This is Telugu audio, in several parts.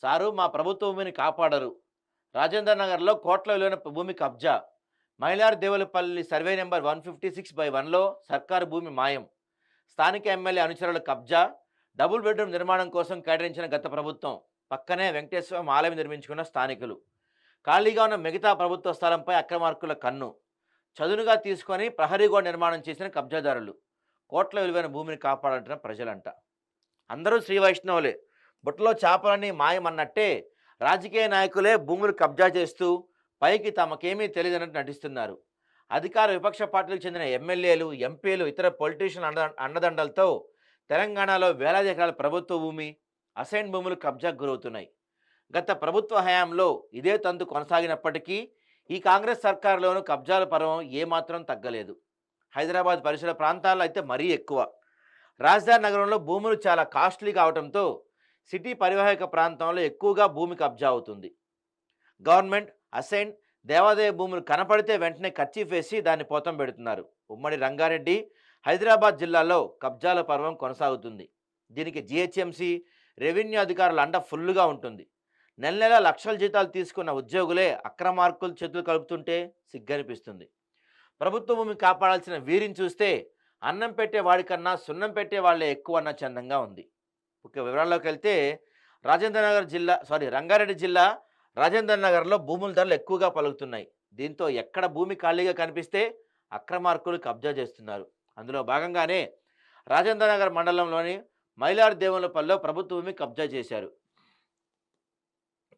సారు మా ప్రభుత్వ భూమిని కాపాడరు. రాజేంద్ర నగర్‌లో కోట్ల విలువైన భూమి కబ్జా. మైలార్ దేవులపల్లి సర్వే నంబర్ 156/1లో సర్కారు భూమి మాయం. స్థానిక ఎమ్మెల్యే అనుచరుల కబ్జా. డబుల్ బెడ్రూమ్ నిర్మాణం కోసం కేటాయించిన గత ప్రభుత్వం. పక్కనే వెంకటేశ్వర ఆలయం నిర్మించుకున్న స్థానికులు. ఖాళీగా ఉన్న మిగతా ప్రభుత్వ స్థలంపై అక్రమార్కుల కన్ను. చదునుగా తీసుకొని ప్రహరీ గోడ నిర్మాణం చేసిన కబ్జాదారులు. కోట్ల విలువైన భూమిని కాపాడంటున్న ప్రజలంట. అందరూ శ్రీ వైష్ణవులే. బుట్టలో చేపలని మాయమన్నట్టే రాజకీయ నాయకులే భూములు కబ్జా చేస్తూ పైకి తమకేమీ తెలియదన్నట్టు నటిస్తున్నారు. అధికార విపక్ష పార్టీలకు చెందిన ఎమ్మెల్యేలు, ఎంపీలు, ఇతర పొలిటీషియన్ అండదండలతో తెలంగాణలో వేలాది ఎకరాల ప్రభుత్వ భూమి, అసైన్ భూములు కబ్జాకు గురవుతున్నాయి. గత ప్రభుత్వ హయాంలో ఇదే తంతు కొనసాగినప్పటికీ ఈ కాంగ్రెస్ సర్కారులోనూ కబ్జాల పర్వం ఏమాత్రం తగ్గలేదు. హైదరాబాద్ పరిసర ప్రాంతాల్లో అయితే మరీ ఎక్కువ. రాజధాని నగరంలో భూములు చాలా కాస్ట్లీ కావడంతో సిటీ పరివాహక ప్రాంతంలో ఎక్కువగా భూమి కబ్జా అవుతుంది. గవర్నమెంట్ అసైన్ దేవాదాయ భూములు కనపడితే వెంటనే కర్చీఫ్ వేసి దాన్ని పోతం పెడుతున్నారు. ఉమ్మడి రంగారెడ్డి, హైదరాబాద్ జిల్లాలో కబ్జాల పర్వం కొనసాగుతుంది. దీనికి జిహెచ్ఎంసీ రెవెన్యూ అధికారుల అండ ఫుల్లుగా ఉంటుంది. నెల నెల లక్షల జీతాలు తీసుకున్న ఉద్యోగులే అక్రమార్కులు చేతులు కలుపుతుంటే సిగ్గనిపిస్తుంది. ప్రభుత్వ భూమి కాపాడాల్సిన వీరిని చూస్తే అన్నం పెట్టే వాడికన్నా సున్నం పెట్టే వాళ్ళే ఎక్కువ అన్న చందంగా ఉంది. ముఖ్య వివరాల్లోకి వెళ్తే రంగారెడ్డి జిల్లా రాజేంద్ర నగర్లో భూముల ధరలు ఎక్కువగా పలుకుతున్నాయి. దీంతో ఎక్కడ భూమి ఖాళీగా కనిపిస్తే అక్రమార్కులు కబ్జా చేస్తున్నారు. అందులో భాగంగానే రాజేంద్ర నగర్ మండలంలోని మైలార్ దేవులపల్లిలో ప్రభుత్వ భూమి కబ్జా చేశారు.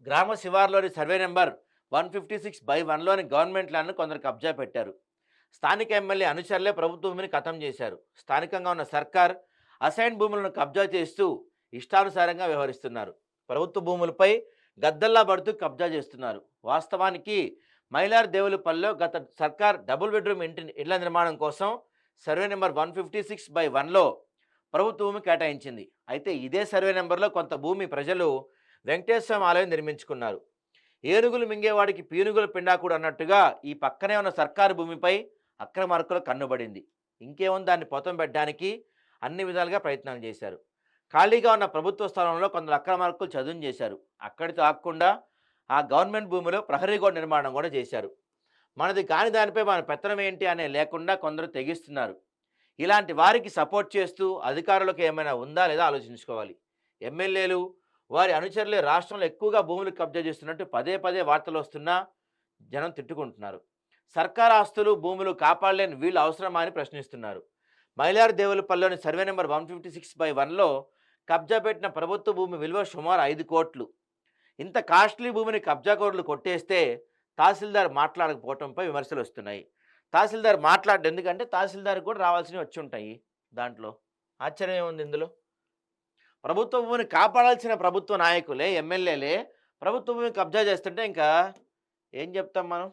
గ్రామ శివార్లోని సర్వే నెంబర్ 156/1లోని గవర్నమెంట్ ల్యాండ్ను కొందరు కబ్జా పెట్టారు. స్థానిక ఎమ్మెల్యే అనుచరులే ప్రభుత్వ భూమిని ఖతం చేశారు. స్థానికంగా ఉన్న సర్కార్ అసైన్ భూములను కబ్జా చేస్తూ ఇష్టానుసారంగా వ్యవహరిస్తున్నారు. ప్రభుత్వ భూములపై గద్దల్లా పడుతూ కబ్జా చేస్తున్నారు. వాస్తవానికి మైలార్ దేవులపల్లిలో గత సర్కార్ డబుల్ బెడ్రూమ్ ఇళ్ల నిర్మాణం కోసం సర్వే నెంబర్ 156/1లో ప్రభుత్వ భూమి కేటాయించింది. అయితే ఇదే సర్వే నెంబర్లో కొంత భూమి ప్రజలు వెంకటేశ్వర ఆలయం నిర్మించుకున్నారు. ఏనుగులు మింగేవాడికి పీనుగుల పిండాకుడు అన్నట్టుగా ఈ పక్కనే ఉన్న సర్కారు భూమిపై అక్రమార్కుల కన్నుబడింది. ఇంకేముంది, దాన్ని పొతం పెట్టడానికి అన్ని విధాలుగా ప్రయత్నాలు చేశారు. ఖాళీగా ఉన్న ప్రభుత్వ స్థలంలో కొందరు అక్రమార్కులు చదును చేశారు. అక్కడితో ఆగకుండా ఆ గవర్నమెంట్ భూమిలో ప్రహరీ గోడ నిర్మాణం కూడా చేశారు. మనది కాని దానిపై మన పెత్తనం ఏంటి అనే లేకుండా కొందరు తెగిస్తున్నారు. ఇలాంటి వారికి సపోర్ట్ చేస్తూ అధికారులకు ఏమైనా ఉందా లేదా ఆలోచించుకోవాలి. ఎమ్మెల్యేలు, వారి అనుచరులే రాష్ట్రంలో ఎక్కువగా భూములు కబ్జా చేస్తున్నట్టు పదే పదే వార్తలు వస్తున్నా జనం తిట్టుకుంటున్నారు. సర్కార్ ఆస్తులు, భూములు కాపాడలేని వీళ్ళు అవసరమా అని ప్రశ్నిస్తున్నారు. మైలార్ దేవులపల్లిలోని సర్వే నెంబర్ 156/1లో కబ్జా పెట్టిన ప్రభుత్వ భూమి విలువ సుమారు 5 కోట్లు. ఇంత కాస్ట్లీ భూమిని కబ్జాకోరులు కొట్టేస్తే తహసీల్దార్ మాట్లాడకపోవడంపై విమర్శలు వస్తున్నాయి. తహసీల్దార్ మాట్లాడు, ఎందుకంటే తహసీల్దార్ కూడా రావాల్సినవి వచ్చి ఉంటాయి. దాంట్లో ఆశ్చర్యం ఏముంది ఇందులో? ప్రభుత్వ భూమిని కాపాడాల్సిన ప్రభుత్వ నాయకులే, ఎమ్మెల్యేలే ప్రభుత్వ భూమిని కబ్జా చేస్తుంటే ఇంకా ఏం చెప్తాం మనం?